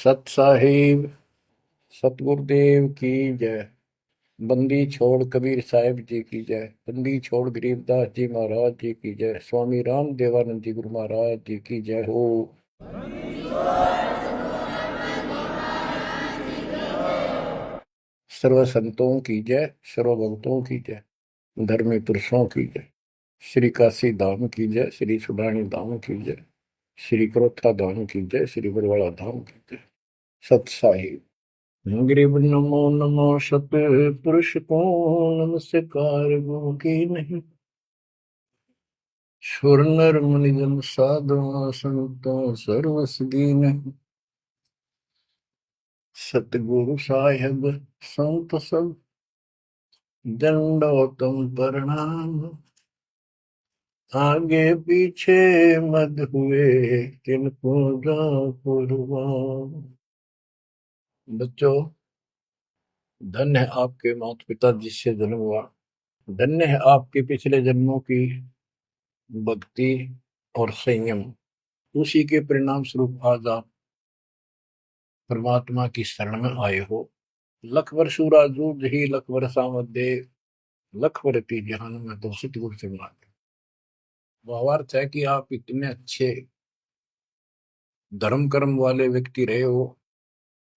सत साहिब सतगुरुदेव की जय। बंदी छोड़ कबीर साहिब जी की जय। बंदी छोड़ गरीबदास जी महाराज जी की जय। स्वामी राम देवानंद जी गुरु महाराज जी की जय हो। सर्व संतों की जय, सर्व भक्तों की जय, धर्मी पुरुषों की जय। श्री काशी धाम की जय, श्री सुडानी धाम की जय, श्री क्रोथा धाम की जय, श्री बरवाड़ा धाम की जय। सत साहिब गरीब नमो नमो सत पुरुष को नमस्कार गुरु की नहीं। सुर नर मुनि जन साधु संतों सर्वस दीन। सतगुरु साहिब संत सब दंडोतम प्रणाम। आगे पीछे मत हुए किनको कुर्बान। बच्चों, धन्य है आपके माता पिता जिससे जन्म हुआ। धन्य है आपके पिछले जन्मों की भक्ति और संयम। उसी के परिणाम स्वरूप आज आप परमात्मा की शरण में आए हो। लख वर्षूरा जूझ ही लख वर्षा मध्य लख वर्ती जहान में तो सतगुरु से मांगे। भावार्थ है कि आप इतने अच्छे धर्म कर्म वाले व्यक्ति रहे हो,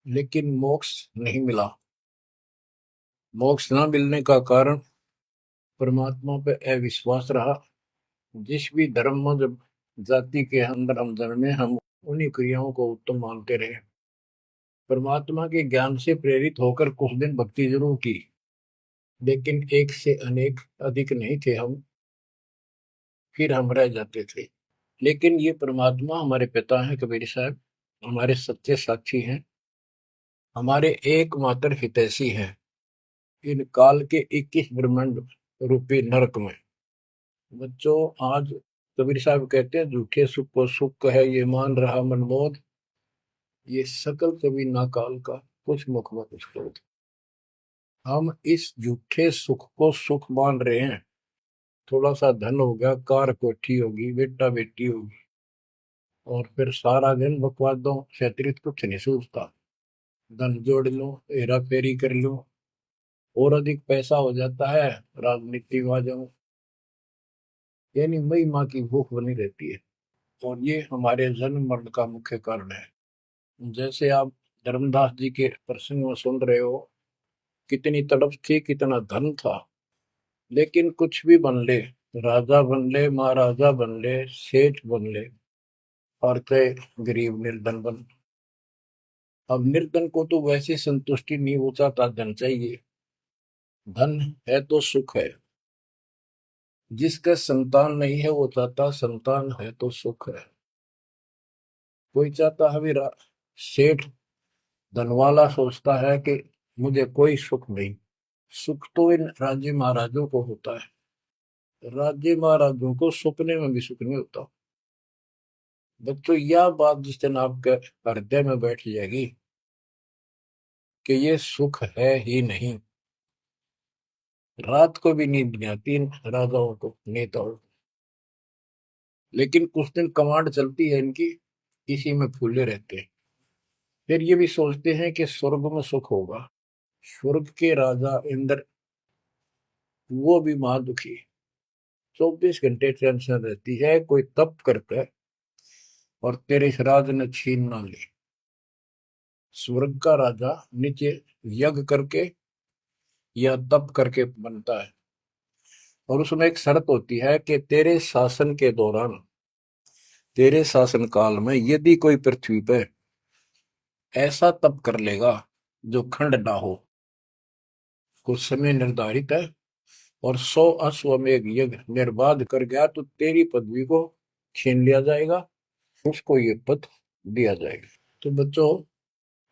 लेकिन मोक्ष नहीं मिला। मोक्ष न मिलने का कारण परमात्मा पे अविश्वास रहा। जिस भी धर्म जब जाति के अंदर हम जन्मे, हम उन्हीं क्रियाओं को उत्तम मानते रहे। परमात्मा के ज्ञान से प्रेरित होकर कुछ दिन भक्ति जरूर की, लेकिन एक से अनेक अधिक नहीं थे हम, फिर हम रह जाते थे। लेकिन ये परमात्मा हमारे पिता हैं कबीर साहब, हमारे सच्चे साक्षी हैं, हमारे एकमात्र हितैषी हैं इन काल के 21 ब्रह्मांड रूपी नरक में। बच्चों, आज कबीर साहब कहते हैं झूठे सुख को सुख कहे ये मान रहा मनमोद, ये सकल कभी ना काल का कुछ मुख मत उसको। हम इस झूठे सुख को सुख मान रहे हैं। थोड़ा सा धन हो गया, कार कोठी होगी, बेटा बेटी होगी, और फिर सारा दिन बकवादों से अतिरिक्त कुछ नहीं सूझता। धन जोड़ लो, हेरा फेरी कर लो, और अधिक पैसा हो जाता है, राजनीति में आ जाओ, यानी मई माँ की भूख बनी रहती है। और ये हमारे जन्म मरण का मुख्य कारण है। जैसे आप धर्मदास जी के प्रसंग में सुन रहे हो, कितनी तड़प थी, कितना धन था, लेकिन कुछ भी बन ले, राजा बन ले, महाराजा बन ले, सेठ बन ले, और थे गरीब निर्धन बन। अब निर्धन को तो वैसे संतुष्टि नहीं, वो चाहता धन चाहिए। धन है तो सुख है। जिसका संतान नहीं है वो चाहता संतान है तो सुख है। कोई चाहता है मेरा सेठ धनवाला सोचता है कि मुझे कोई सुख नहीं। सुख तो इन राज्य महाराजों को होता है। राज्य महाराजों को सपने में भी सुख नहीं होता। बच्चों, यह बात जिस दिन आपके हृदय में बैठ जाएगी कि ये सुख है ही नहीं, रात को भी नींद नहीं आती इन राजाओं को, नेताओं को। लेकिन कुछ दिन कमांड चलती है इनकी, इसी में फूले रहते हैं। फिर ये भी सोचते हैं कि स्वर्ग में सुख होगा। स्वर्ग के राजा इंद्र, वो भी महादुखी, 24 घंटे टेंशन रहती है, कोई तप करता है और तेरे इस राज ने छीन ना ले। स्वर्ग का राजा नीचे यज्ञ करके या तप करके बनता है, और उसमें एक शर्त होती है कि तेरे शासन के दौरान, तेरे शासन काल में यदि कोई पृथ्वी पर ऐसा तप कर लेगा जो खंड ना हो, कुछ समय निर्धारित है, और 100 अश्वमेध यज्ञ निर्बाध कर गया, तो तेरी पदवी को छीन लिया जाएगा, उसको ये पद दिया जाएगा। तो बच्चों,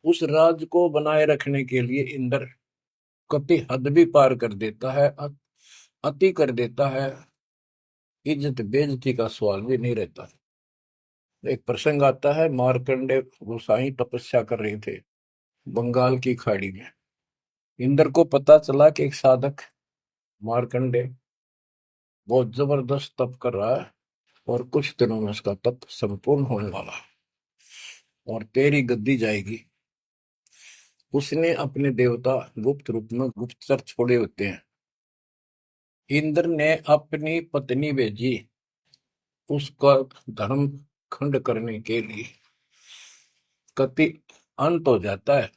उस राज को बनाए रखने के लिए इंद्र कति हद भी पार कर देता है, अति कर देता है। इज्जत बेइज्जती का सवाल भी नहीं रहता। एक प्रसंग आता है, मार्कंडे गोसाई तपस्या कर रहे थे बंगाल की खाड़ी में। इंद्र को पता चला कि एक साधक मार्कंडे बहुत जबरदस्त तप कर रहा है और कुछ दिनों में उसका तप संपूर्ण होने वाला है। और तेरी गद्दी जाएगी। उसने अपने देवता गुप्त रूप में गुप्तचर छोड़े होते हैं। इंद्र ने अपनी पत्नी भेजी उसका धर्म खंड करने के लिए। कति अंत हो जाता है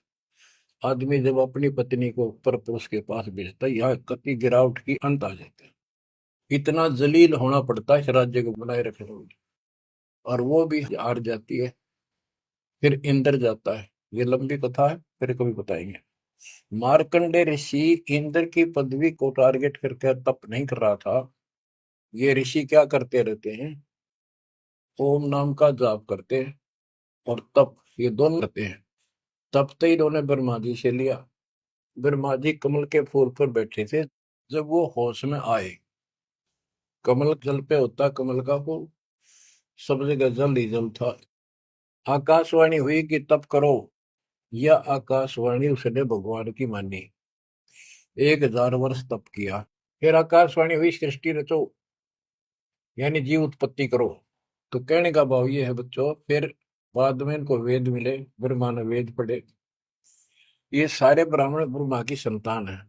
आदमी जब अपनी पत्नी को पर पुरुष के पास भेजता है, यह कति गिरावट की अंत आ जाता है। इतना जलील होना पड़ता है इस राज्य को बनाए रखने में, और वो भी हार जाती है। फिर इंद्र जाता है। ये लंबी कथा है, फिर कभी बताएंगे। मार्कंडे ऋषि इंद्र की पदवी को टारगेट करके तप नहीं कर रहा था। ये ऋषि क्या करते रहते हैं, ओम नाम का जाप करते हैं और तप, ये दोनों करते हैं। तप तो इन्होंने ब्रह्मा जी से लिया। ब्रह्मा जी कमल के फूल पर बैठे थे। जब वो होश में आए, कमल जल पे होता कमल का फूल, सब जगह जल ही जल था। आकाशवाणी हुई कि तप करो। यह आकाशवाणी उसने भगवान की मानी। 1000 वर्ष तप किया। फिर आकाशवाणी हुई सृष्टि रचो, यानी जीव उत्पत्ति करो। तो कहने का भाव ये है बच्चों, फिर बाद में इनको वेद मिले, ब्रह्मा ने वेद पढ़े। ये सारे ब्राह्मण ब्रह्मा की संतान है।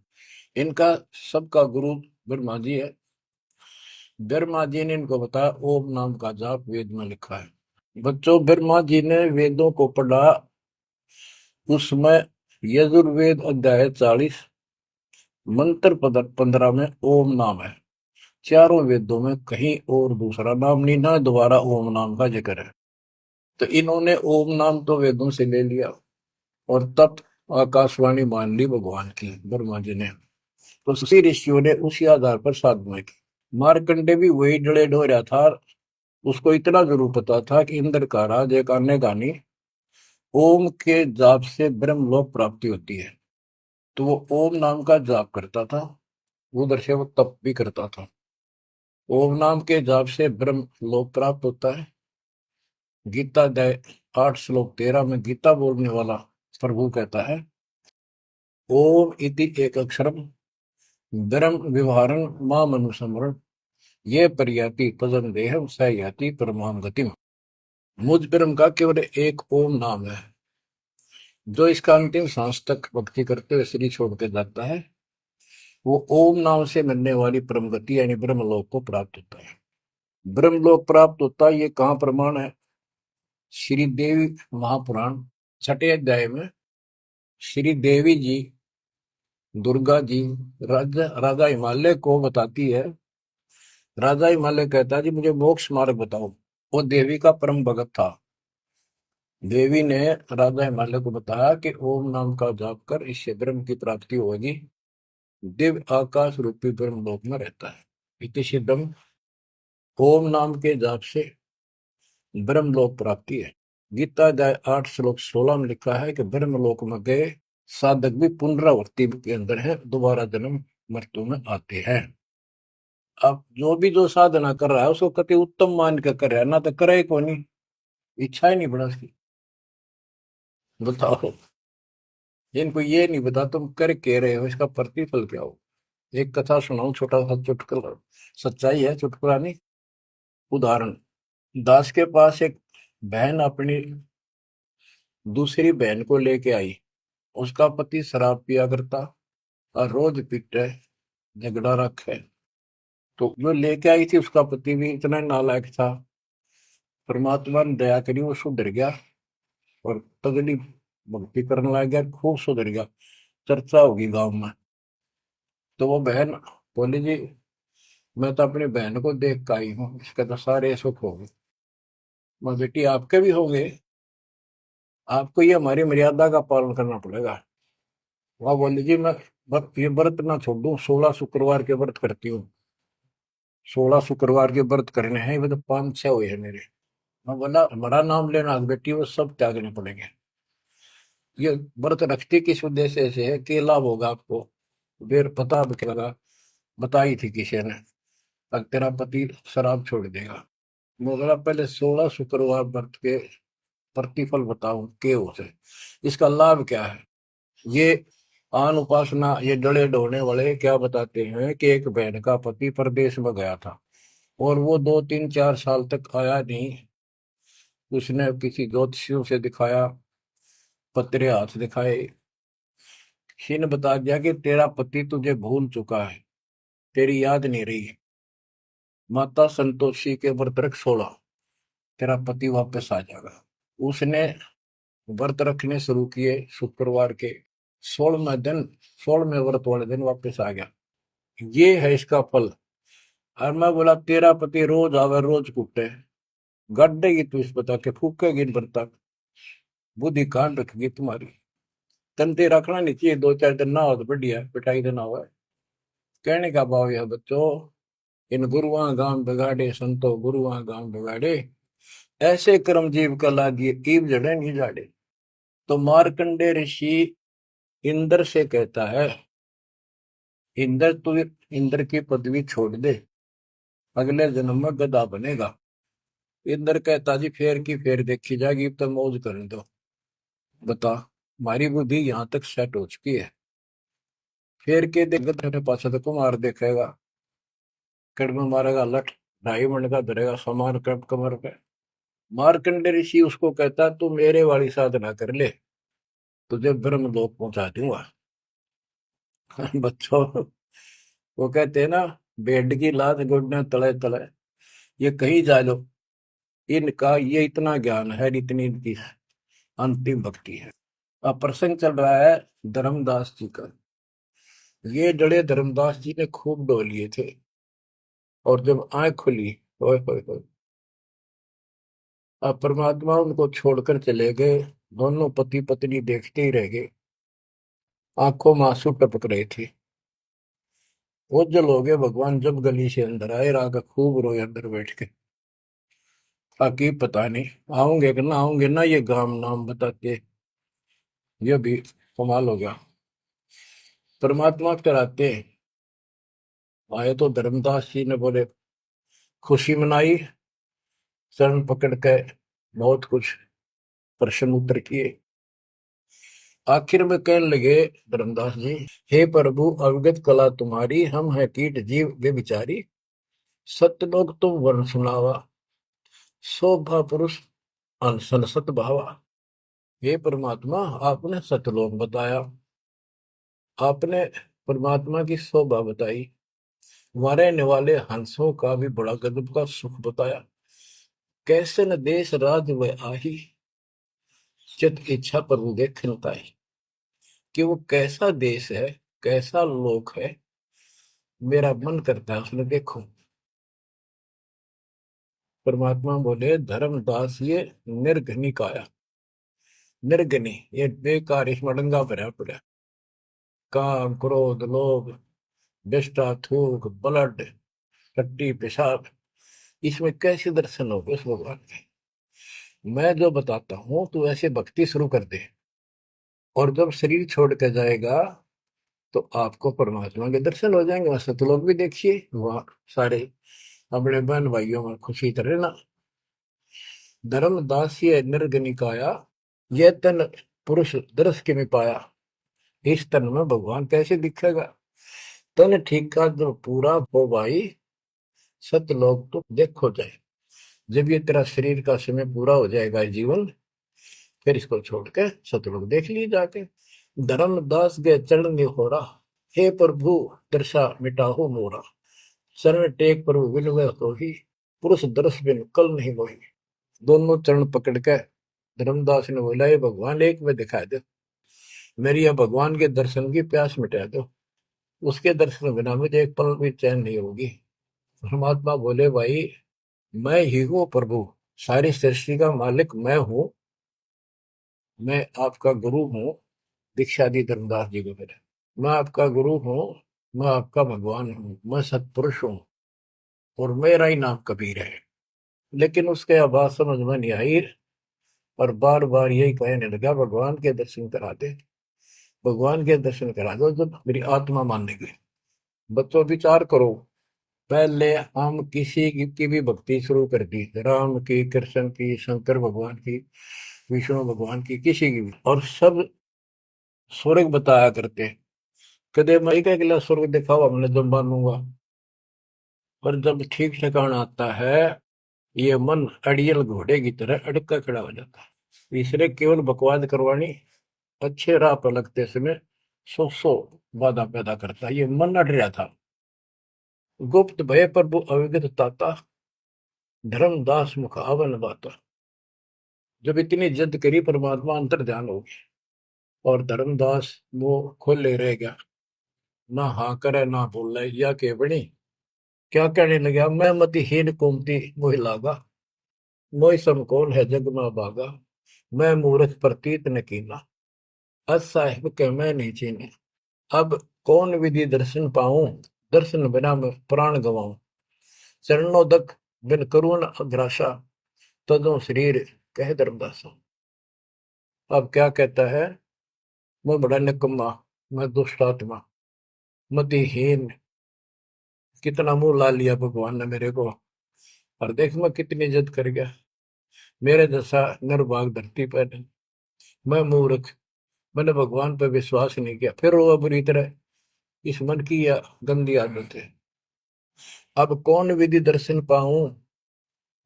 इनका सबका गुरु ब्रह्मा जी है। ब्रह्मा जी ने इनको बताया ओम नाम का जाप वेद में लिखा है। बच्चों, ब्रह्मा जी ने वेदों को पढ़ा। उसमें यजुर्वेद अध्याय 40 मंत्र 15 में ओम नाम है। चारों वेदों में कहीं और दूसरा नाम नहीं, ना दोबारा ओम नाम का जिक्र है। तो इन्होंने ओम नाम तो वेदों से ले लिया और तब आकाशवाणी मान ली भगवान की ब्रह्मा जी ने। तो उसी ऋषियों ने उसी आधार पर साधना की। मार्कंडे भी वही डले ढोया था। उसको इतना जरूर पता था कि इंद्र का राज एक अन्य गानी ओम के जाप से ब्रह्मलोक प्राप्ति होती है। तो वो ओम नाम का जाप करता था, उधर से वो तप भी करता था। ओम नाम के जाप से ब्रह्म लोक प्राप्त होता है। गीता अध्याय 8 श्लोक 13 में गीता बोलने वाला प्रभु कहता है ओम इति एक अक्षरम ब्रह्म व्यवहारं माम अनुसमरण ये पर्याति पदम देहम स याति परमाम गतिम। मुझ ब्रह्म का केवल एक ओम नाम है, जो इसका अंतिम सांस तक भक्ति करते हुए शरीर छोड़ के जाता है, वो ओम नाम से मिलने वाली परम गति यानी ब्रह्मलोक को प्राप्त होता है। ब्रह्मलोक प्राप्त होता है, ये कहाँ प्रमाण है? श्री देवी महापुराण 6ठे अध्याय में श्री देवी जी दुर्गा जी राजा हिमालय को बताती है। राजा हिमालय कहता है जी मुझे मोक्ष मार्ग बताओ। वो देवी का परम भगत था। देवी ने राजा हिमालय को बताया कि ओम नाम का जाप कर, इससे ब्रह्म की प्राप्ति होगी। दिव्य आकाश रूपी ब्रह्म लोक में रहता है। इति सिद्धम, ओम नाम के जाप से ब्रह्म लोक प्राप्ति है। गीता अध्याय 8 श्लोक 16 में लिखा है कि ब्रह्म लोक में गए साधक भी पुनरावृत्ति के अंदर है, दोबारा जन्म मृत्यु में आते हैं। अब जो साधना कर रहा है उसको कति उत्तम मान के कर रहा है, ना तो करे को नहीं, इच्छा ही नहीं बड़ा उसकी। बताओ, इनको ये नहीं बता तुम कर के रहे हो, इसका प्रतिफल क्या हो। एक कथा सुनाऊं, छोटा सा चुटकुला, सच्चाई है, चुटकुला नहीं। उदाहरण, दास के पास एक बहन अपनी दूसरी बहन को लेके आई। उसका पति शराब पिया करता और रोज पीटे, झगड़ा रखे। तो जो लेके आई थी उसका पति भी इतना नालायक था। परमात्मा ने दया करी, वो सुधर गया और तगड़ी भक्ति करने लग गया, खूब सुधर गया, चर्चा होगी गांव में। तो वो बहन बोली जी मैं तो अपनी बहन को देख के आई हूँ, इसके तो सारे सुख हो गए। मैं बेटी आपके भी होंगे, आपको ये हमारी मर्यादा का पालन करना पड़ेगा। वह बोली जी मैं ये व्रत ना छोड़ दूं, 16 शुक्रवार के व्रत करती हूँ। 16 शुक्रवार के व्रत करने हैं, वो तो 5-6 हुए हैं मेरे। मैं बोला बड़ा नाम लेना बेटी, वो सब त्यागने पड़ेंगे। ये व्रत रखती किस उद्देश्य से है, कि लाभ होगा आपको। फिर पता लगा, बताई थी किसी ने, अब तेरा पति शराब छोड़ देगा। मैं बोला पहले 16 शुक्रवार व्रत के प्रतिफल बताऊं के उसे, इसका लाभ क्या है। ये आन उपासना, ये डले ढोने वाले क्या बताते हैं कि एक बहन का पति परदेश में गया था और वो 2-3-4 साल तक आया नहीं। उसने किसी ज्योतिषियों से दिखाया, पतरे हाथ दिखाए, किसी ने बता दिया कि तेरा पति तुझे भूल चुका है, तेरी याद नहीं रही है, माता संतोषी के व्रत रख 16, तेरा पति वापस आ जाएगा। उसने व्रत रखने शुरू किए, शुक्रवार के 16वें दिन, 16वें व्रत वाले दिन वापस आ गया। ये है इसका फल। और मैं बोला तेरा पति रोज आवे रोज कुटे, गड्ढेगी तू इस बता के, फूकेगी इन व्रत, बुद्धि कान रखेगी तुम्हारी। तंते रखना नहीं चाहिए, 2-4 दिन ना हो तो बढ़िया, पिटाई देना हुआ। कहने का भाव यह बच्चों, इन गुरुआ गांव बिगाड़े संतो गुरुआ गांव बिगाड़े, ऐसे कर्म जीव का लागिए ईब जड़े नहीं जाड़े। तो मार्कंडे ऋषि इंद्र से कहता है, इंद्र तू इंद्र की पदवी छोड़ दे, अगले जन्म में गधा बनेगा। इंद्र कहता जी फेर की फेर देखी जाएगी, अब तो मौज करने दो। बता, हमारी बुद्धि यहां तक सेट हो चुकी है। फेर के देख गधे पाछा तो कुमार देखेगा, कड़म मारेगा लठ, 2.5 मिनट का धरेगा समान कमर पे। मार्कंडे ऋषि उसको कहता तू मेरे वाली साधना कर ले, तुझे ब्रह्म लोक पहुंचा दूंगा। बच्चों, वो कहते हैं ना, बेड की लात गुडने तले तले, ये कहीं जा लो, इनका ये इतना ज्ञान है, इतनी इनकी अंतिम भक्ति है। अब प्रसंग चल रहा है धर्मदास जी का। ये जड़े धर्मदास जी ने खूब डो लिए थे, और जब आंख खुली, ओए होए होए, अब परमात्मा उनको छोड़कर चले गए। दोनों पति पत्नी देखते ही रह गए, आंखों में आंसू टपक रहे थे। ओझल हो गए भगवान जब गली से अंदर आए, राग खूब रोए अंदर बैठ के। ताकि पता नहीं आऊंगे कि ना आऊंगे ना, ये गांव नाम बताते, ये भी कमाल हो गया। परमात्मा कराते आए तो धर्मदास जी ने बोले खुशी मनाई, शरण पकड़ के बहुत कुछ प्रश्न उत्तर किए। आखिर में कहने लगे धर्मदास जी, हे प्रभु अवगत कला तुम्हारी, हम है कीट जीव वे बिचारी, सत्य लोग तुम वर्ण सुनावा, शोभा पुरुष अनसन सत भावा। हे परमात्मा आपने सतलोक बताया, आपने परमात्मा की शोभा बताई, रहने वाले हंसों का भी बड़ा गजब का सुख बताया। कैसे न देश राज वह आही, चित इच्छा प्रभु देखन ताई। कि वो कैसा देश है, कैसा लोक है, मेरा मन करता है उसमें देखो। परमात्मा बोले धर्मदास ये निर्घनी काया, निर्घनी ये बेकार, इसमें डंगा भरा पड़ा, काम क्रोध लोभ विष्टा थूक ब्लड टट्टी पेशाब, इसमें कैसे दर्शन होगे उस भगवान के। मैं जो बताता हूं तो ऐसे भक्ति शुरू कर दे, और जब शरीर छोड़ के जाएगा तो आपको परमात्मा के दर्शन हो जाएंगे। वहां सतलोक भी देखिए, वहां सारे अपने बहन भाइयों में खुशी करे ना। धर्मदास ये निर्गनिकाया, ये तन पुरुष दर्श के में पाया, इस तन में भगवान कैसे दिखेगा। तन ठीक का जो पूरा हो भाई, सतलोक तो देखो जाए। जब ये तेरा शरीर का समय पूरा हो जाएगा जीवन, फिर इसको छोड़ के सतलोक देख लिए जाके। धर्मदास के चरण हो रहा, हे प्रभु दर्शा मिटाहो मोरा, शरण टेक प्रभु विनय हो ही, पुरुष दर्श बिन कल नहीं मोही। दोनों चरण पकड़ के धर्मदास ने बोला, ये भगवान एक में दिखा दो, मेरी यह भगवान के दर्शन की प्यास मिटा दो, उसके दर्शन बिना मुझे एक पल भी चैन नहीं होगी। परमात्मा बोले भाई मैं ही हूँ प्रभु, सारी सृष्टि का मालिक मैं हूँ, मैं आपका गुरु हूँ। दीक्षा दी धर्मदास जी को मेरे, मैं आपका गुरु हूँ, मैं आपका भगवान हूँ, मैं सतपुरुष हूँ, और मेरा ही नाम कबीर है। लेकिन उसके आवाज समझ में नहीं आई, और बार बार यही कहने लगा भगवान के दर्शन करा दे, भगवान के दर्शन करा दो। जब मेरी आत्मा मानने गई, बच्चों विचार करो, पहले हम किसी की भी भक्ति शुरू कर दी, राम की, कृष्ण की, शंकर भगवान की, विष्णु भगवान की, किसी की भी, और सब स्वर्ग बताया करते। कदे मैं क्या अगला स्वर्ग दिखाओ हमने जब मानूंगा। पर जब ठीक ठिकाना आता है ये मन अड़ियल घोड़े की तरह अड़का खड़ा हो जाता है। इसने केवल बकवाद करवानी, अच्छे राह पर लगते समय सौ बाधा पैदा करता है। ये मन अड़ रहा था। गुप्त भय प्रभु अविगत ताता, धर्मदास मुख आवन बाता। जब इतनी जिद करी परमात्मा अंतर ध्यान हो गया और धर्मदास वो खोले रह गया, ना हाँ करे ना बोले, या के बनी क्या कहने लगा, मैं मतिहीन कुमती मोहि लागा, मोहि सम कौन है जग में भागा, मैं मूर्ख प्रतीत न कीना, अस साहिब के मैं नहीं चीने। अब कौन विधि दर्शन पाऊं, दर्शन बिना मैं प्राण गवाऊं, चरणोदक बिन करुण अग्रासा, तदो शरीर कह धर्मदासा। अब क्या कहता है, मैं बड़ा निकम्मा, मैं दुष्ट आत्मा, मतिहीन, कितना मुंह ला लिया भगवान ने मेरे को, और देख मैं कितनी इज्जत कर गया, मेरे जैसा निर्भाग धरती पर नहीं। मैं मूर्ख, मैंने भगवान पर विश्वास नहीं किया, फिर वो बुरी तरह इस मन की या गंदी आदत है। अब कौन विधि दर्शन पाऊं,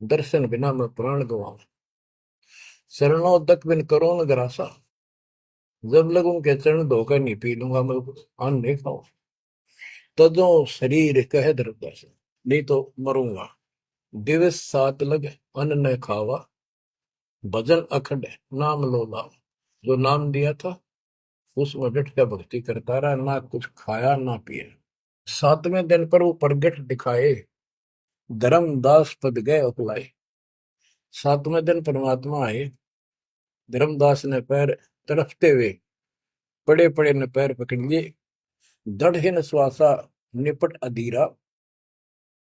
दर्शन बिना मैं प्राण गवाऊं, शरणों तक बिन करो न ग्रासा, जब लगूं के चरण धोकर नहीं पी लूंगा मैं, अन्न नहीं खाऊं, तजो शरीर कह धर्मदास, नहीं तो मरूंगा। दिवस सात लग अन्न न खावा, भजन अखंड नाम लो लावा। जो नाम दिया था उसमें डट के भक्ति करता रहा, ना कुछ खाया ना पिया। सातवें दिन पर वो प्रगट दिखाए, धर्मदास पद गए उकलाए। सातवें दिन परमात्मा आए, धर्मदास ने पैर तड़फते हुए पड़े पड़े ने पैर पकड़ लिए, दृढ़ श्वासा निपट अधीरा,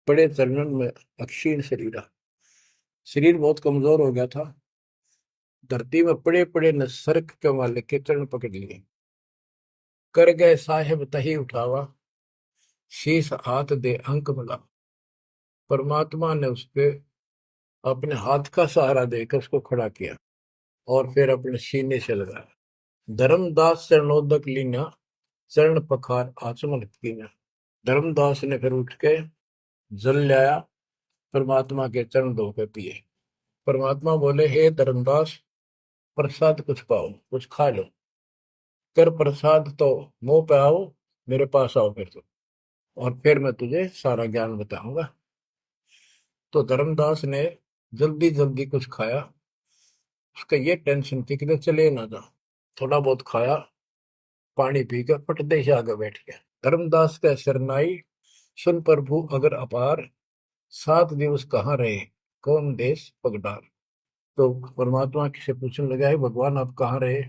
पड़े चरणन में अक्षीण शरीरा। शरीर बहुत कमजोर हो गया था, धरती में पड़े पड़े ने सरक के वाले के चरण पकड़ लिए, कर गए साहेब तही उठावा, शीश हाथ दे अंक मिला। परमात्मा ने उसके अपने हाथ का सहारा देकर उसको खड़ा किया और फिर अपने सीने से लगाया। धर्मदास चरणोदक लीना, चरण पखार आचमन कीना। धर्मदास ने फिर उठ के जल लाया, परमात्मा के चरण धो के पिए। परमात्मा बोले, हे धर्मदास, प्रसाद कुछ पाओ, कुछ खा लो, कर प्रसाद तो मुंह पे आओ, मेरे पास आओ फिर तो, और फिर मैं तुझे सारा ज्ञान बताऊंगा। तो धर्मदास ने जल्दी जल्दी कुछ खाया, उसका ये टेंशन थी कि चले ना जा। थोड़ा बहुत खाया, पानी पीकर पटदे से आगे बैठ गया। धर्मदास का शरनाई सुन प्रभु अगर अपार, 7 दिवस कहाँ रहे, कौन देश पगडार। तो परमात्मा से पूछने लगा, है भगवान आप कहाँ रहे,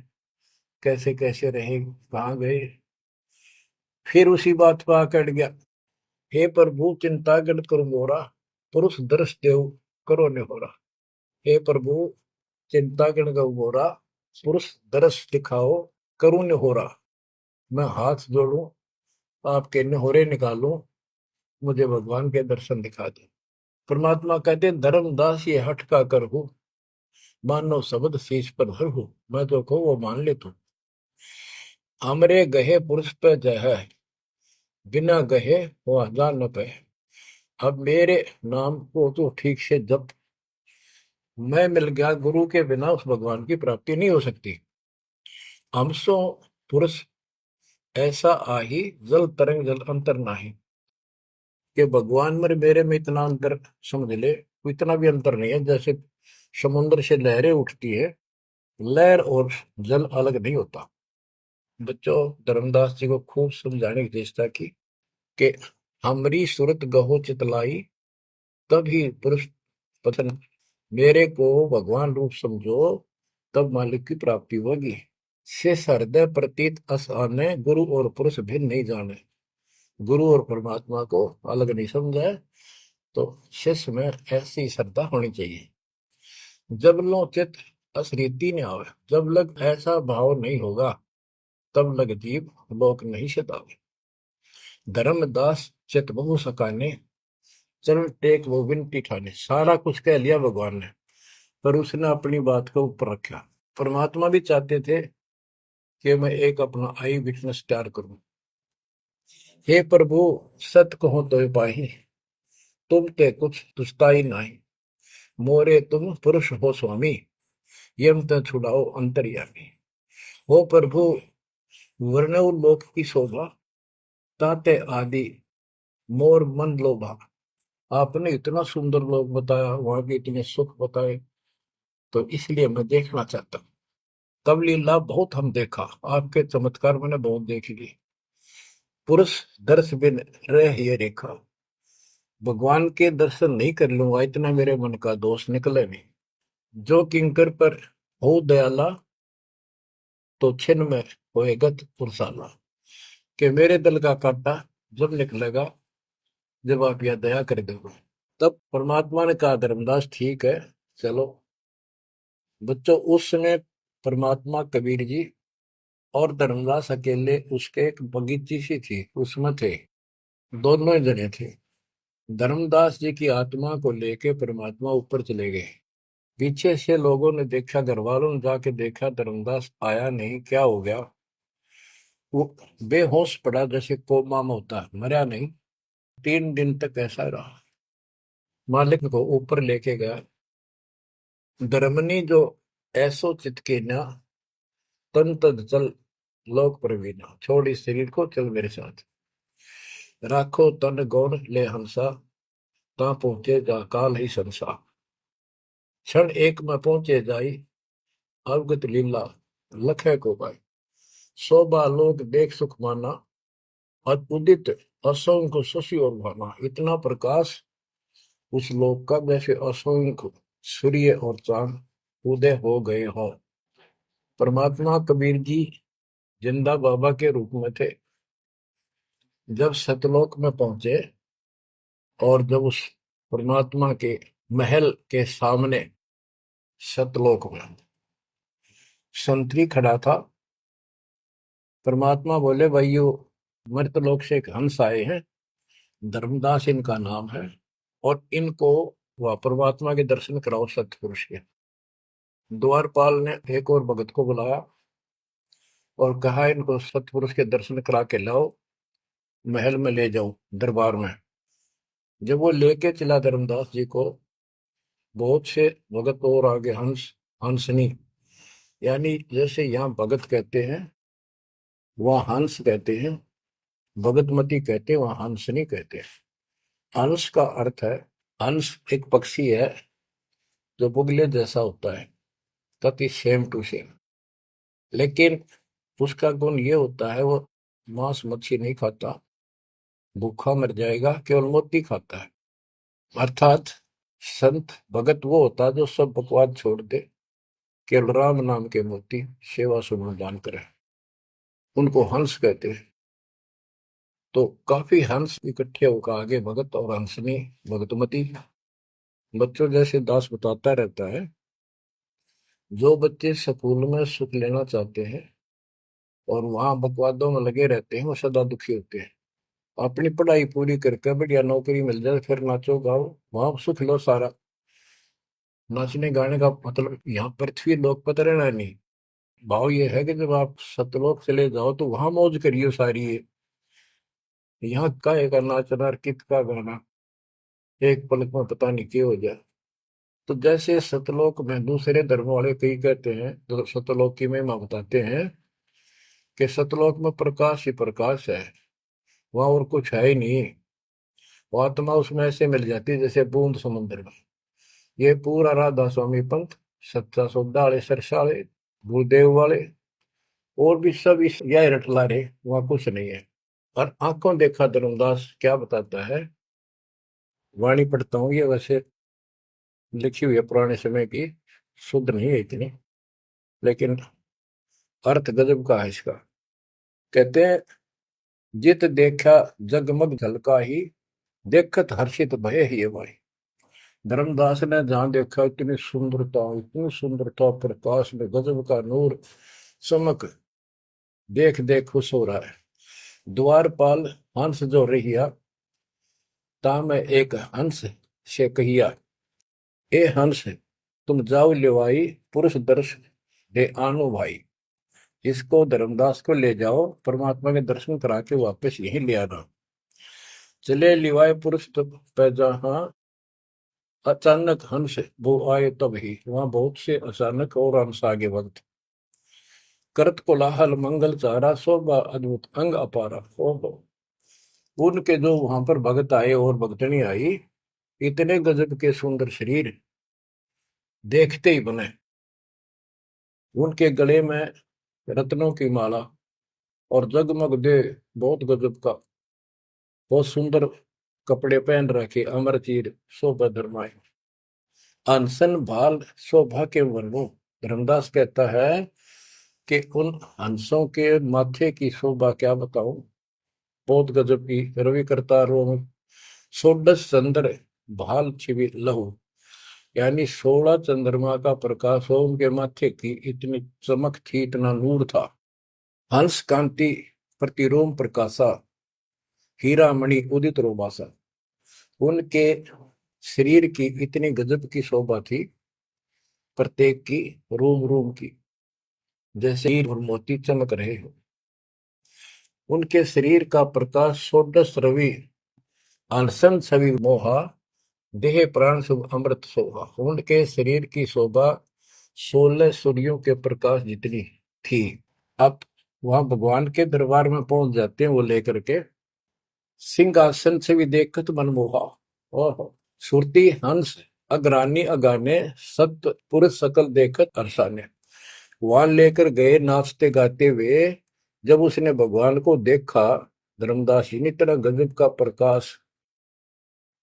कैसे कैसे रहे, कहाँ गए। फिर उसी बात पर आकर गया, हे प्रभु चिंता गण करो मोरा, पुरुष दर्श देव करो ने हो रहा। हे प्रभु चिंता गण गौ मोरा, पुरुष दर्श दिखाओ करूं ने हो रहा। मैं हाथ जोड़ूं, आपके नहोरे निकालूं, मुझे भगवान के दर्शन दिखा दे। परमात्मा कहते, धर्मदास ये हट का कर हो, मानो शब्द शीश पर धर हो। मैं तो कहूँ वो मान ले तू, हमरे गहे पुरुष पे जय है, बिना गहे वो हजार न पे। अब मेरे नाम को तो ठीक से जप, मैं मिल गया, गुरु के बिना उस भगवान की प्राप्ति नहीं हो सकती। हमसो पुरुष ऐसा आही, जल तरंग जल अंतर नाही। कि भगवान मेरे में इतना अंतर समझ ले, इतना भी अंतर नहीं है। जैसे समुद्र से लहरें उठती है, लहर और जल अलग नहीं होता। बच्चों, धर्मदास जी को खूब समझाने की चेष्टा की कि हमारी सूरत गहो चितलाई, तभी पुरुष पतन, मेरे को भगवान रूप समझो, तब मालिक की प्राप्ति होगी। से हृदय प्रतीत अस आने, गुरु और पुरुष भिन्न नहीं जाने। गुरु और परमात्मा को अलग नहीं समझा है, तो शिष्य में ऐसी श्रद्धा होनी चाहिए। जब लो चित असरीति ने आवे, जब लग ऐसा भाव नहीं होगा, तब लग जीव लोक नहीं सतावे। धर्मदास चित बहु सकाने, चरण टेक वो विनती ठाने। सारा कुछ कह लिया भगवान ने, पर उसने अपनी बात को ऊपर रखा। परमात्मा भी चाहते थे कि मैं एक अपना आई विटनेस तैयार करूं। हे प्रभु सत कहो तो पाही, तुम ते कुछ तुस्ताई नहीं। मोरे तुम पुरुष हो स्वामी, यम त छुड़ाओ अंतर्यामी। हो प्रभु, वर्णव लोक की शोभा, ताते आदि मोर मन लोभा। आपने इतना सुंदर लोक बताया, वहां के इतने सुख बताए, तो इसलिए मैं देखना चाहता हूँ। तब लीला बहुत हम देखा, आपके चमत्कार मैंने बहुत देख लिए। पुरुष दर्श बिन रह ये रेखा, भगवान के दर्शन नहीं कर लूंगा इतना मेरे मन का दोष निकले नहीं। जो किंकर पर हो दयाला, तो छिन में होएगा पुरसाला। कि मेरे दिल का कांटा जब निकलेगा, जब आप यह दया कर दोगे। तब परमात्मा ने कहा, धर्मदास ठीक है, चलो। बच्चों, उस समय परमात्मा कबीर जी और धर्मदास अकेले उसके एक बगीची सी थी, उसमें थे, दोनों ही जने थे। धर्मदास जी की आत्मा को लेके परमात्मा ऊपर चले गए। पीछे से लोगों ने देखा, घर वालों ने जाके देखा, धर्मदास आया नहीं, क्या हो गया। वो बेहोश पड़ा, जैसे कोमा में होता है, मरा नहीं। 3 दिन तक ऐसा रहा। मालिक को ऊपर लेके गया। धर्मनी जो ऐसो चितके ना, तन तद चल लोक प्रवीणा। छोड़ इस शरीर को, चल मेरे साथ। राखो तन गौर ले हंसा, ता पहुंचे जा काल ही संसा। क्षण एक में पहुंचे जाई, अवगत लीला लखे को पाई। शोभा लोक देख सुख माना, उदित असंख्य शशि और भाना। इतना प्रकाश उस लोक का, जैसे असंख्य सूर्य और चांद उदय हो गए हो। परमात्मा कबीर जी जिंदा बाबा के रूप में थे। जब सतलोक में पहुंचे और जब उस परमात्मा के महल के सामने सतलोक में संतरी खड़ा था, परमात्मा बोले, भाइयों, मृतलोक से एक हंस आए हैं, धर्मदास इनका नाम है, और इनको वह परमात्मा के दर्शन कराओ सतपुरुष के। द्वारपाल ने एक और भगत को बुलाया और कहा, इनको सतपुरुष के दर्शन करा के लाओ, महल में ले जाओ, दरबार में। जब वो लेके चला धर्मदास जी को, बहुत से भगत और आगे हंस, हंसनी, यानी जैसे यहाँ भगत कहते हैं वहाँ हंस कहते हैं, भगतमती कहते हैं, वहाँ हंसनी कहते हैं। हंस का अर्थ है, हंस एक पक्षी है जो बुगले जैसा होता है, कति सेम टू सेम, लेकिन उसका गुण ये होता है, वो मांस मच्छी नहीं खाता, भूखा मर जाएगा, केवल मोती खाता है। अर्थात संत भगत वो होता है जो सब बकवाद छोड़ दे, केवल राम नाम के मोती सेवा सुमन दान करे, उनको हंस कहते हैं। तो काफी हंस इकट्ठे होकर आगे भगत और हंसनी भगतमती। बच्चों, जैसे दास बताता रहता है, जो बच्चे स्कूल में सुख लेना चाहते हैं और वहां बकवादों में लगे रहते हैं, वो सदा दुखी होते हैं। अपनी पढ़ाई पूरी करके बढ़िया नौकरी मिल जाए, फिर नाचो गाओ, वहां सुख लो सारा। नाचने गाने का मतलब यहाँ पृथ्वी लोक पर रहना नहीं। भाव ये है कि जब आप सतलोक चले जाओ तो वहां मौज करियो सारी। यहाँ का एक नाचना और कित का गाना, एक पलक में पता नहीं क्या हो जाए। तो जैसे सतलोक में दूसरे धर्म वाले कई कहते हैं, तो सतलोक की महिमा बताते हैं कि सतलोक में प्रकाश ही प्रकाश है, वहां और कुछ है ही नहीं। वो आत्मा उसमें ऐसे मिल जाती है जैसे बूंद समुद्र में। ये पूरा राधा स्वामी पंथ, सच्चा सौदा वाले, सरसा वाले, गुरुदेव वाले और भी सब इस यह रटला रहे, वहां कुछ नहीं है। और आंखों देखा धर्मदास क्या बताता है, वाणी पढ़ता हूँ, ये वैसे लिखी हुई है पुराने समय की, शुद्ध नहीं है इतनी, लेकिन अर्थ गजब का है इसका। कहते हैं, जित देखा जगमग झलका ही, देखत हर्षित भय ही भाई। धर्मदास ने जहां देखा, इतनी सुंदरता प्रकाश में गजब का नूर चमक, देख देख खुश हो रहा है। द्वारपाल हंस जो रहिया, ता में एक हंस से कहिया, ए हंस तुम जाओ लिवाई, पुरुष दर्श दे आनो भाई। इसको धर्मदास को ले जाओ, परमात्मा के दर्शन करा के वापस यहीं ले आना। चले लिवाए पुरुष तो पैजा, हाँ अचानक हंस वो आए तब ही, वहां बहुत से अचानक और हंस आगे वक्त। करत कोलाहल मंगल चारा, शोभा अद्भुत अंग अपारा। ओहो, उनके जो वहां पर भगत आए और भगतनी आई, इतने गजब के सुंदर शरीर देखते ही बने। उनके गले में रत्नों की माला और जगमग दे, बहुत गजब का, बहुत सुंदर कपड़े पहन रखे, अमर चीर शोभा धर्माए। अनसन भाल शोभा के वर्णो। धर्मदास कहता है कि उन हंसों के माथे की शोभा क्या बताऊं, बहुत गजब की। रवि करता रोम षोडश चंद्र भाल छिवि लहू, यानी 16 चंद्रमा का प्रकाश हो उनके माथे की, इतनी चमक थी, इतना नूर था। हंस कांति प्रतिरोम प्रकाशा, हीरा मणि उदित रोमासा। उनके शरीर की इतनी गजब की शोभा थी, प्रत्येक की, रोम रोम की, जैसे हीर और मोती चमक रहे हो। उनके शरीर का प्रकाश षोडश रवि, अनसन छवि मोहा, देह प्राण शुभ अमृत शोभा। उनके शरीर की शोभा 16 सूर्यों के प्रकाश जितनी थी। अब वहां भगवान के दरबार में पहुंच जाते हैं वो लेकर के, सिंहासन से भी देखत मनमोहा। ओहो, सुरती हंस अग्रानी अगाने, सत्य पुरुष सकल देखत अरसाने। वहां लेकर गए नाचते गाते हुए। जब उसने भगवान को देखा, धर्मदास जी ने, तरह गजब का प्रकाश,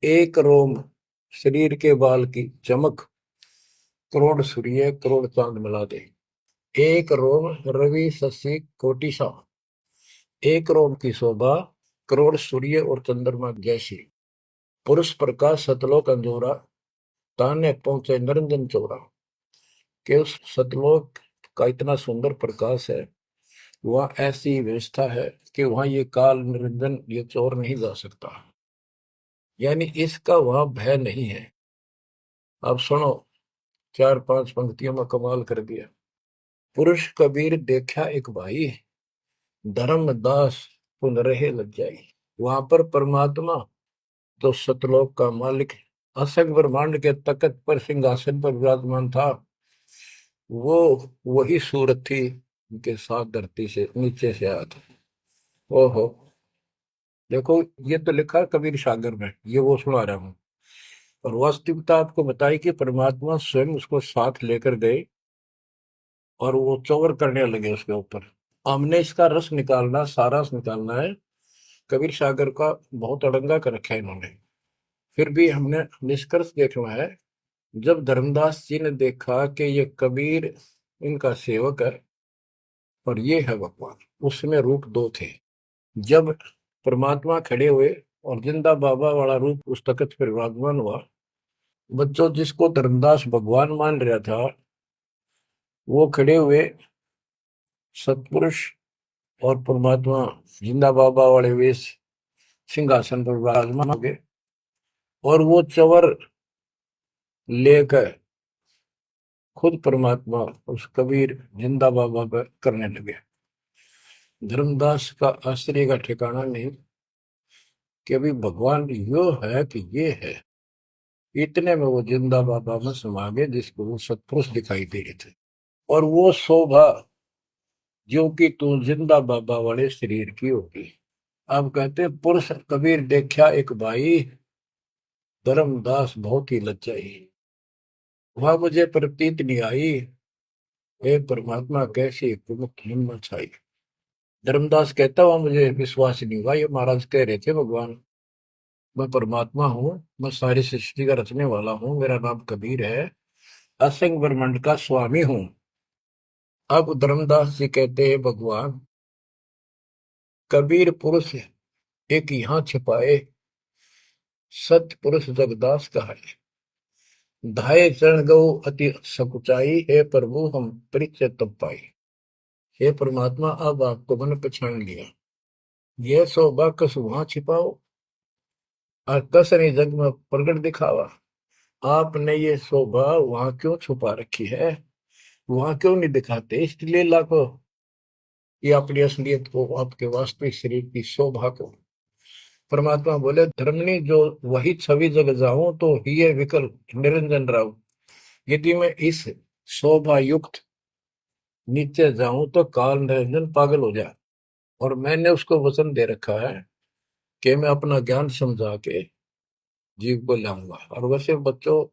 एक रोम शरीर के बाल की चमक, करोड़ सूर्य करोड़ चांद मिला दे। एक रोम रवि शशि कोटि सा, एक रोम की शोभा करोड़ सूर्य और चंद्रमा जैसी। पुरुष प्रकाश सतलोक अंजोरा, ताने पहुंचे निरंजन चोरा। के उस सतलोक का इतना सुंदर प्रकाश है, वहां ऐसी व्यवस्था है कि वहां ये काल निरंजन, ये चोर नहीं जा सकता, यानी इसका वहां भय नहीं है। अब सुनो, 4-5 पंक्तियों में कमाल कर दिया। पुरुष कबीर देखा एक भाई, धर्मदास पुन रहे लग जाई। वहां पर परमात्मा, तो सतलोक का मालिक, असंग ब्रह्मांड के तकत पर सिंहासन पर विराजमान था, वो वही सूरत थी उनके साथ धरती से नीचे से आया था। ओहो, देखो ये तो लिखा है कबीर सागर में, ये वो सुना रहा हूं। और वास्तविकता आपको बताई कि परमात्मा स्वयं उसको साथ लेकर गए और वो चौवर करने लगे उसके ऊपर। हमने इसका रस निकालना, सारा रस निकालना है। कबीर सागर का बहुत अड़ंगा कर रखा है इन्होंने, फिर भी हमने निष्कर्ष देखना है। जब धर्मदास जी ने देखा कि ये कबीर इनका सेवक है और ये है भगवान, उसमें रूप दो थे। जब परमात्मा खड़े हुए और जिंदा बाबा वाला रूप उस तख्त पर विराजमान हुआ, बच्चों जिसको धर्मदास भगवान मान रहा था, वो खड़े हुए सतपुरुष, और परमात्मा जिंदा बाबा वाले वेश सिंहासन पर विराजमान हो गए, और वो चवर लेकर खुद परमात्मा उस कबीर जिंदा बाबा पर करने लगे। धर्मदास का आश्चर्य का ठिकाना नहीं कि अभी भगवान यो है कि ये है। इतने में वो जिंदा बाबा में समा गए, जिसको वो सतपुरुष दिखाई दे रहे थे। और वो शोभा जो कि तू जिंदा बाबा वाले शरीर की होगी। अब कहते हैं, पुरुष कबीर देखा एक भाई, धर्मदास बहुत ही लज्जाई। वह मुझे प्रतीत नहीं आई, हे परमात्मा कैसी कुमुख हिम्मत छाई। धर्मदास कहता हुआ मुझे विश्वास नहीं हुआ, ये महाराज कह रहे थे भगवान, मैं परमात्मा हूँ, मैं सारी सृष्टि का रचने वाला हूँ, मेरा नाम कबीर है, असंग ब्रह्मांड का स्वामी हूँ। अब धर्मदास जी कहते हैं, भगवान कबीर पुरुष एक यहाँ छिपाए, सत्य पुरुष जगदास का है। धाये चरण गौ अति सकुचाई, हे प्रभु हम परिचय तब पाई। हे परमात्मा, अब आपको मैंने पहचान लिया। यह शोभा कस वहां छिपाओ और कस ने जग में प्रगट दिखावा। आपने ये शोभा वहां क्यों छुपा रखी है, वहां क्यों नहीं दिखाते? इसलिए लाखों ये अपनी असलियत को, आपके वास्तविक शरीर की शोभा को परमात्मा बोले धर्मनी जो वही छवि जग जाऊं तो ही विकल निरंजन राव। यदि मैं इस शोभा युक्त नीचे जाऊं तो काल निरंजन पागल हो जाए। और मैंने उसको वचन दे रखा है कि मैं अपना ज्ञान समझा के जीव को लाऊंगा। और वैसे बच्चों,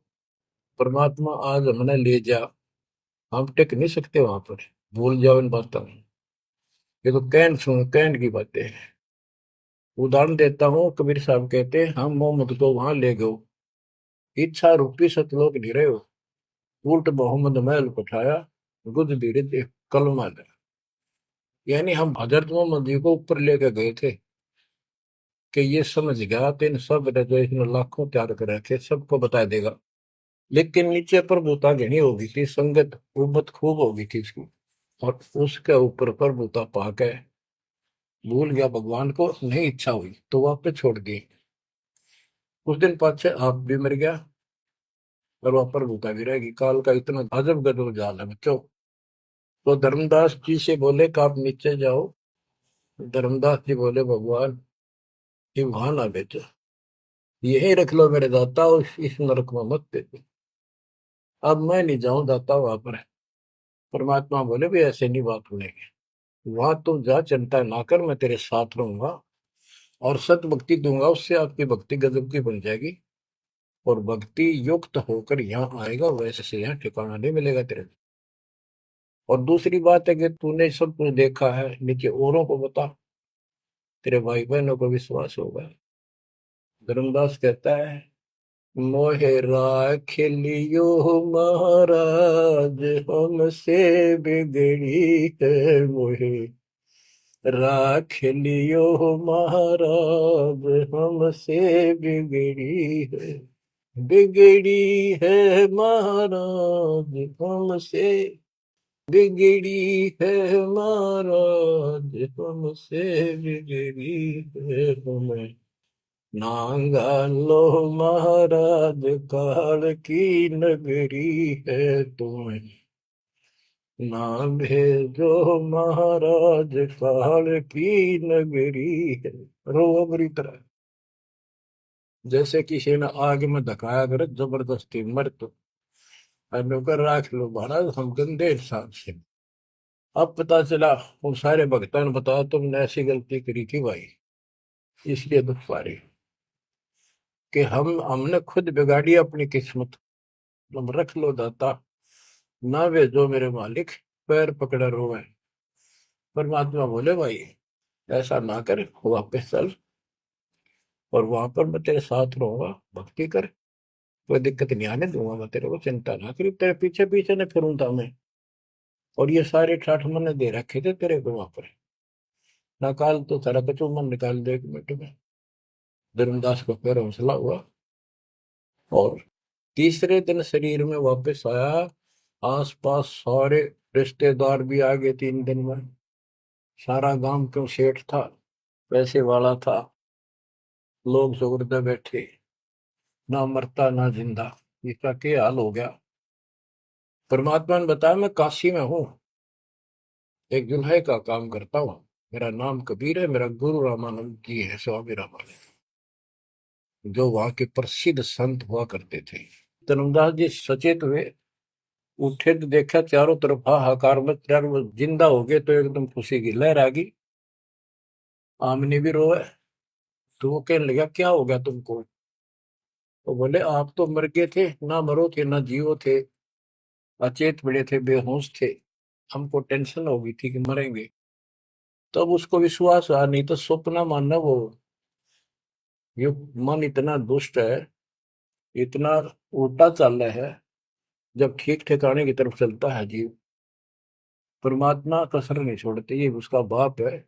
परमात्मा आज हमने ले जा, हम टिक नहीं सकते वहां पर। भूल जाओ इन बातों में। ये तो कहन सुन कहन की बातें हैं। उदाहरण देता हूँ, कबीर साहब कहते हैं हम मोहम्मद को वहां ले गए, इच्छा रूपी सतलोक नहीं रहे हो, उल्ट मोहम्मद महल पठाया, गुद धीरे कलमा ले। यानी हम हजरत मोहम्मद जी को ऊपर लेके गए थे कि ये समझ गया तो इन सब ने जो इसने लाखों तैयार कर रखे सबको बता देगा। लेकिन नीचे प्रभुता घनी होगी थी, संगत उम्मत खूब होगी थी इसकी। और उसके ऊपर प्रभुता पाके भूल गया भगवान को, नहीं इच्छा हुई तो वापस छोड़ दी। कुछ दिन पाछे आप भी मर गया और वहां प्रभुता भी रहेगी। काल का इतना अजब गजब जाल है बच्चों। तो धर्मदास जी से बोले कि आप नीचे जाओ। धर्मदास जी बोले भगवान ये वहां ना भेजो, यही रख लो मेरे दाता, और इस नरक में मत भेजो। अब मैं नहीं जाऊं दाता वहां पर। परमात्मा बोले भी ऐसे नहीं बात सुनेगी, वहां तुम जा, चिंता ना कर, मैं तेरे साथ रहूंगा और सत भक्ति दूंगा, उससे आपकी भक्ति गजब की बन जाएगी। और भक्ति युक्त होकर यहाँ आएगा, वैसे से यहाँ ठिकाना नहीं मिलेगा तेरे। और दूसरी बात है कि तूने सब कुछ देखा है, नीचे औरों को बता, तेरे भाई बहनों को विश्वास होगा। धर्मदास कहता है मोहे राख लियो महाराज, हमसे बिगड़ी है मोहे राख लियो महाराज, हमसे बिगड़ी है। बिगड़ी है महाराज हमसे, बिगड़ी है महाराज हमसे, बिगड़ी है हमें। नांगा लो महाराज काल की नगरी है तुम्हें, ना भेजो महाराज काल की नगरी है। रो बुरी तरह, जैसे किसी ने आग में धकाया कर जबरदस्ती मर तो नौकर राख लो महाराज, हम गंदे इंसान से। अब पता चला उन सारे भक्तों ने बताया तुमने ऐसी गलती करी थी भाई, इसलिए दुख पा रही कि हमने खुद बिगाड़ी अपनी किस्मत। तुम रख लो दाता, ना भेजो मेरे मालिक, पैर पकड़ा रोए। परमात्मा बोले भाई ऐसा ना कर, वापस चल और वहां पर मैं तेरे साथ रहूंगा, भक्ति कर, कोई दिक्कत नहीं आने दूंगा मैं तेरे को, चिंता ना करी, तेरे पीछे पीछे न फिरूंगा मैं। और ये सारे ठाठ मैंने दे रखे थे तेरे को वहां पर, ना काल तो तेरा कचू मन निकाल दे 1 मिनट में। धर्मदास को फिर हौसला हुआ और तीसरे दिन शरीर में वापस आया। आसपास सारे रिश्तेदार भी आ गए 3 दिन में। सारा गांव क्यों सेठ था, पैसे वाला था, लोग सुगरदे बैठे, ना मरता ना जिंदा, इसका क्या हाल हो गया। परमात्मा ने बताया मैं काशी में हूँ, एक जुल्हे का काम करता हूँ, मेरा नाम कबीर है, मेरा गुरु रामानंद जी है, स्वामी रामानंद, जो वहां के प्रसिद्ध संत हुआ करते थे। धर्मदास जी सचेत हुए, उठे तो देखा चारों तरफ हाहाकार मच रहा, वो जिंदा हो गए तो एकदम खुशी की लहर आ गई। आमने भी रोए तो वो कहने लगा क्या हो गया तुमको। तो बोले आप तो मर गए थे, ना मरो थे ना जियो थे, अचेत पड़े थे, बेहोश थे, हमको टेंशन हो गई थी कि मरेंगे। तब उसको विश्वास आ, नहीं तो सपना मानना वो। ये मन इतना दुष्ट है, इतना उल्टा चल रहा है, जब ठीक ठिकाने की तरफ चलता है जीव, परमात्मा कसर नहीं छोड़ते, ये उसका बाप है।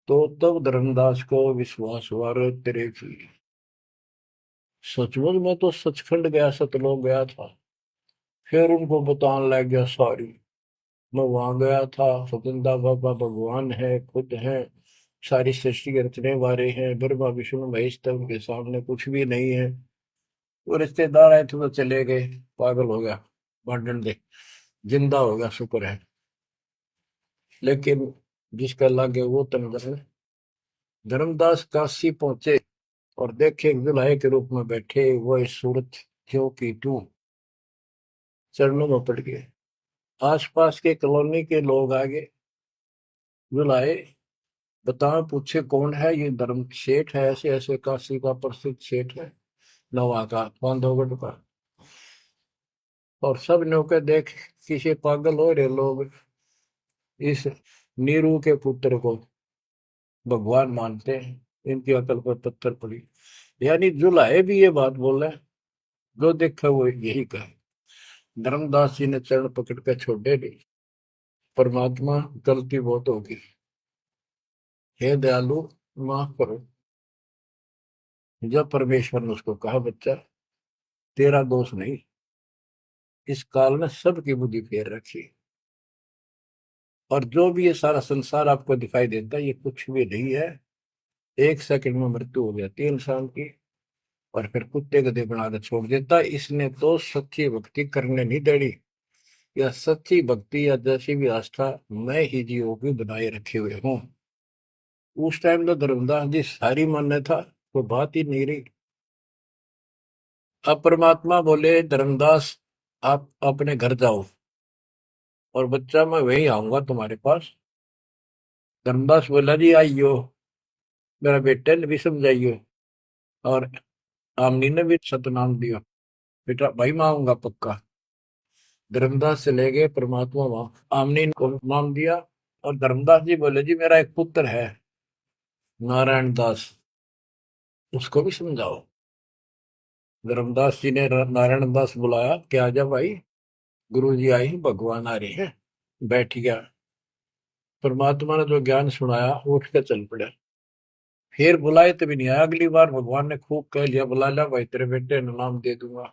तो तब धर्मदास को विश्वास हुआ रे तेरे की, सचमुच में तो सचखंड गया, सतलोक गया था। फिर उनको बताने लग गया सारी, मैं वहां गया था, सतंदा बाबा भगवान है, खुद है, सारी सृष्टि के रचने वाले हैं, ब्रह्मा विष्णु महेश, तब के सामने कुछ भी नहीं है। वो रिश्तेदार आए थे तो चले गए, पागल हो गया, भांडन दे, जिंदा हो गया शुक्र है। लेकिन जिसका लागे वो तन धर्मदास काशी पहुंचे और देखे दुल्हे के रूप में बैठे वह सूरत क्यों की तू चरणों में पड़ गए। आसपास के कॉलोनी के लोग आगे बुलाए, बताओ पूछे कौन है ये? धर्म सेठ है, ऐसे ऐसे काशी का प्रसिद्ध सेठ है, नवा का बांधवगढ़ का। और सब नौके देख किसी पागल हो रहे लोग इस नीरू के पुत्र को भगवान मानते हैं, इनकी अकल पर पत्थर पड़ी। यानी जुलाहे भी ये बात बोले, जो देखा वो यही कहे। धर्मदास जी ने चरण पकड़ कर छोड़े नहीं, परमात्मा गलती बहुत होगी, हे दयालु माफ करो। जब परमेश्वर ने उसको कहा, बच्चा तेरा दोष नहीं, इस काल ने सबकी बुद्धि फेर रखी, और जो भी ये सारा संसार आपको दिखाई देता है ये कुछ भी नहीं है। एक सेकंड में मृत्यु हो जाती है इंसान की, और फिर कुत्ते गधे बनाकर छोड़ देता है। इसने तो सच्ची भक्ति करने नहीं देनी, या सच्ची भक्ति या जैसी भी आस्था मैं ही जीवों की बनाए रखे हुए हूँ। उस टाइम तो धर्मदास जी सारी मान्य था, वो बात ही नहीं रही। अब परमात्मा बोले, धर्मदास आप अपने घर जाओ, और बच्चा मैं वही आऊंगा तुम्हारे पास। धर्मदास बोला, जी आइयो, मेरा बेटे ने भी समझाइयो, और आमनी ने भी सतनाम दिया, बेटा भाई मैं आऊंगा पक्का। धर्मदास चले गए, परमात्मा वहां आमनी को नाम दिया। और धर्मदास जी बोले, जी मेरा एक पुत्र है नारायण दास, उसको भी समझाओ। धर्मदास जी ने नारायण दास बुलाया कि आजा भाई, गुरु जी आई, भगवान आ रहे हैं। बैठ गया। परमात्मा ने जो ज्ञान सुनाया उठ के चल पड़ा। फिर बुलाए तभी नहीं आया। अगली बार भगवान ने खूब कह लिया, बुला लिया भाई, तेरे बेटे ने नाम दे दूंगा।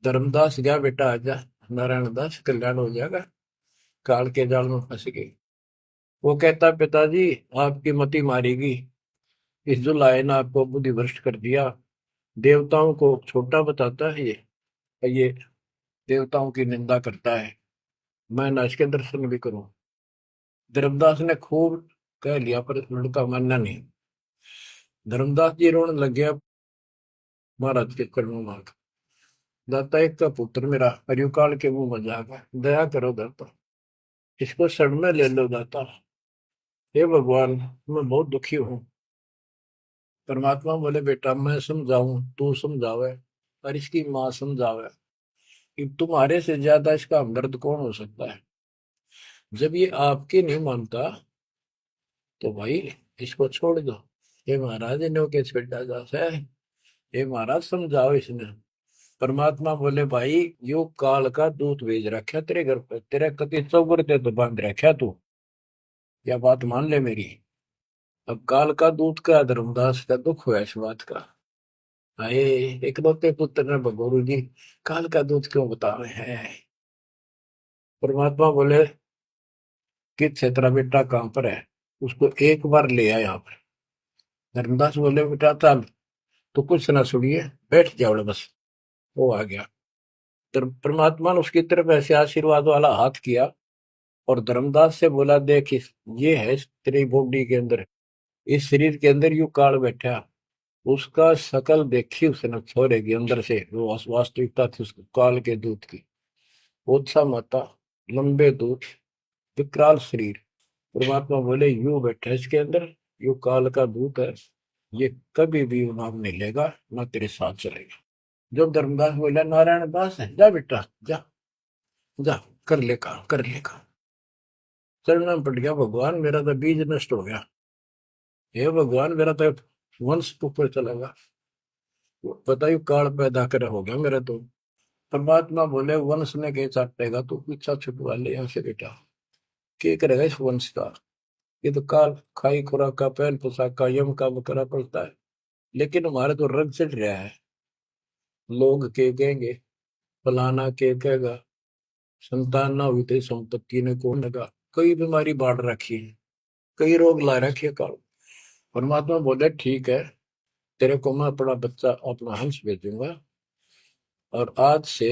धर्मदास गया, बेटा आजा, नारायण दास कल्याण हो जाएगा। काल के जाल में फंस गई। वो कहता, पिताजी आपकी मति मारेगी, इस जो लाए ने आपको बुद्धि भ्रष्ट कर दिया। देवताओं को छोटा बताता है ये देवताओं की निंदा करता है, मैं ना इसके दर्शन भी करूं। धर्मदास ने खूब कह लिया, पर लड़का मानना नहीं। धर्मदास जी रोने लग गया, महाराज के चरणों मांग, दाता एक का पुत्र मेरा हरिकाल के मुंह में जागा, दया करो दाता, इसको शरण में ले लो दाता। हे भगवान मैं बहुत दुखी हूँ। परमात्मा बोले, बेटा मैं समझाऊं तू समझावे, और इसकी माँ समझावे, कि तुम्हारे से ज्यादा इसका हमदर्द कौन हो सकता है। जब ये आपके नहीं मानता तो भाई इसको छोड़ दो। ये महाराज इन्हों के छेड़ा जा है, ये महाराज समझाओ इसने। परमात्मा बोले, भाई यो काल का दूत भेज रखा तेरे घर पे, तेरे कति चौगुरते तो बांध रखा तू, या बात मान ले मेरी। अब काल का दूत का धर्मदास का दुख हुआ इस बात का। आए इकलौते पुत्र ने गुरु जी काल का दूत क्यों बता रहे हैं। परमात्मा बोले कि तेरा बेटा कहां पर है, उसको एक बार ले आया यहाँ पर। धर्मदास बोले, बेटा चल, तो कुछ ना सुनिए, बैठ जाओ बस। वो आ गया। परमात्मा ने उसकी तरफ ऐसे आशीर्वाद वाला हाथ किया, और धर्मदास से बोला, देख ये है तेरी बॉडी के अंदर, इस शरीर के अंदर यू काल बैठा। उसका शकल देखी उसने छोरे के अंदर से, वो वास्तविकता थी उसको काल के दूत की। ओछा माता, लंबे दूत, विकराल शरीर। परमात्मा बोले, यू बैठा इसके अंदर, यू काल का दूत है, ये कभी भी नाम नहीं लेगा, ना तेरे साथ चलेगा। जब धर्मदास बोला, नारायण दास है, जा बेटा जा, जा कर ले काम, कर ले काम। चरण में पड़ गया, भगवान मेरा तो बीज नष्ट हो गया, हे भगवान मेरा तो वंश ऊपर चलेगा, बताइए काल पैदा कर हो गया मेरा तो। परमात्मा बोले, वंश ने के चाटेगा, तू पीछा छुटवा ले यहाँ से बेटा, क्या करेगा इस वंश का। ये तो काल खाई खुराक का, पहन पोशाक का, यम का बकरा पड़ता है, लेकिन हमारे तो रंग चढ़ रहा है। लोग के कहेंगे, फलाना के कहेगा, संतान ना हुई तेरी संपत्ति ने कौन लगा, कई बीमारी बांट रखी है, कई रोग ला रखे काल। परमात्मा बोले, ठीक है, तेरे को मैं अपना बच्चा, अपना हंस भेजूंगा, और आज से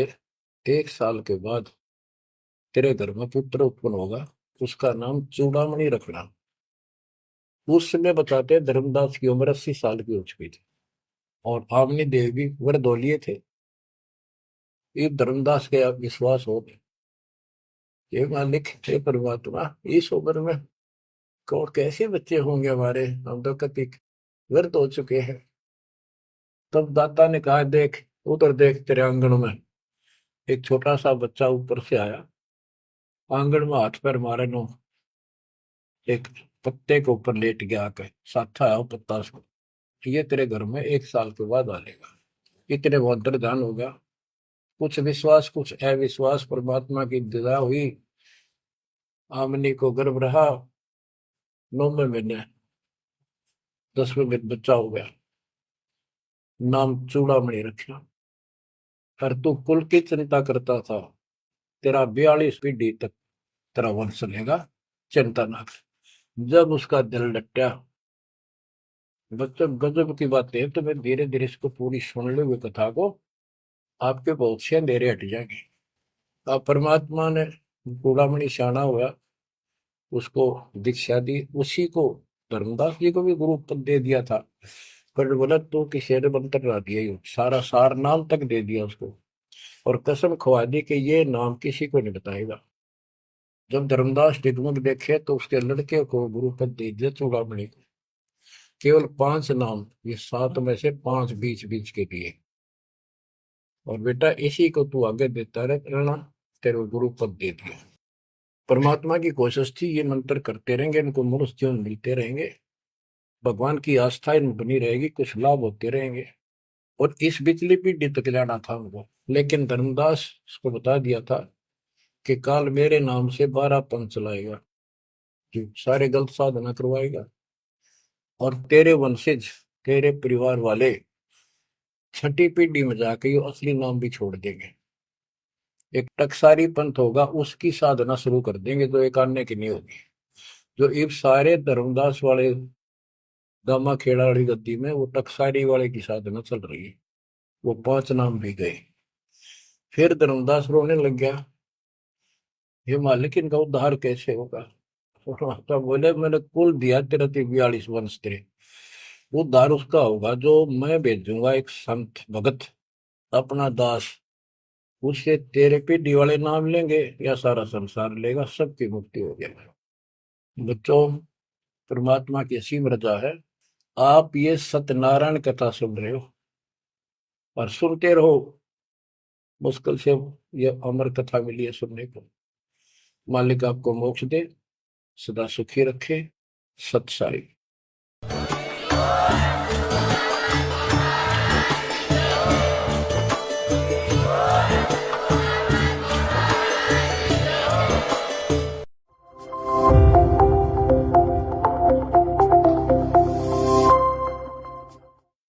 1 साल के बाद तेरे घर में पुत्र उत्पन्न होगा, उसका नाम चूड़ामणि रखना। उस समय बताते हैं धर्मदास की उम्र 80 साल की हो चुकी थी और आमनी देव भी वरदौलिये थे। ये धर्मदास के आप विश्वास हो गए, ये मालिक हे परमात्मा, इस उम्र में कौन कैसे बच्चे होंगे हमारे, हम तो कति व्यर्थ हो चुके हैं। तब दाता ने कहा, देख उधर देख, तेरे आंगन में एक छोटा सा बच्चा ऊपर से आया, आंगन में हाथ पैर मारे नो, एक पत्ते के ऊपर लेट गया आके, साथा आया पत्ता से, ये तेरे घर में 1 साल के बाद आएगा। इतने वो अंतर्धान हो गया। कुछ विश्वास कुछ अविश्वास, परमात्मा की दया हुई, आमनी को गर्भ रहा, 9वें महीने 10वें दिन बच्चा हो गया, नाम चूड़ामणि रखा। और तू कुल की चिंता करता था, तेरा 42 पीढ़ी तक तेरा वंश चलेगा, चिंता ना कर। जब उसका दिल डटा, बच्चों गजब की बात है, तो मैं धीरे धीरे इसको पूरी सुन लो, कथा को आपके बहुत से अंधेरे हट जाएंगे। अब परमात्मा ने चूड़ामणि शाना हुआ, उसको दीक्षा दी, उसी को धर्मदास जी को भी गुरु पद दे दिया था। पर बोला तो किसी ने मंत्र ला दिया, ही सारा सार नाम तक दे दिया उसको, और कसम खवा दी कि ये नाम किसी को नहीं बताएगा। जब धर्मदास डिगमग देखे तो उसके लड़के को गुरु पद दे दिया चूड़ामणि को, केवल 5 नाम, ये 7 में से 5 बीच बीच के दिए, और बेटा इसी को तू आगे देता रहना, तेरे गुरु पद दे दिया। परमात्मा की कोशिश थी, ये मंत्र करते रहेंगे, इनको मनुष्य जीवन मिलते रहेंगे, भगवान की आस्था इनमें बनी रहेगी, कुछ लाभ होते रहेंगे, और इस बिचली पीढ़ी तक जाना था उनको। लेकिन धर्मदास उसको बता दिया था कि काल मेरे नाम से 12 पंथ चलाएगा, कि सारे गलत साधना करवाएगा, और तेरे वंशज, तेरे परिवार वाले 6ठी पीढ़ी में जाके ये असली नाम भी छोड़ देंगे। एक टकसारी पंथ होगा, उसकी साधना शुरू कर देंगे, तो एक आने की नहीं होगी। जो इब सारे धर्मदास वाले दामा खेड़ा वाली गद्दी में वो टकसारी वाले की साधना चल रही है, वो 5 नाम भी गए। फिर धर्मदास रोने लग गया, ये मालिक इनका उद्धार कैसे होगा। तो बोले, मैंने कुल दिया तेरा 42 वंश, तेरे उद्धार उसका होगा जो मैं भेजूंगा, एक संत भगत अपना दास, उससे तेरे पीढ़ी वाले नाम लेंगे या सारा संसार लेगा, सबकी मुक्ति हो जाएगी। बच्चों, परमात्मा की असीम रजा है, आप ये सत्यनारायण कथा सुन रहे हो और सुनते रहो। मुश्किल से ये अमर कथा मिली है सुनने को। मालिक आपको मोक्ष दे, सदा सुखी रखे। सत साई।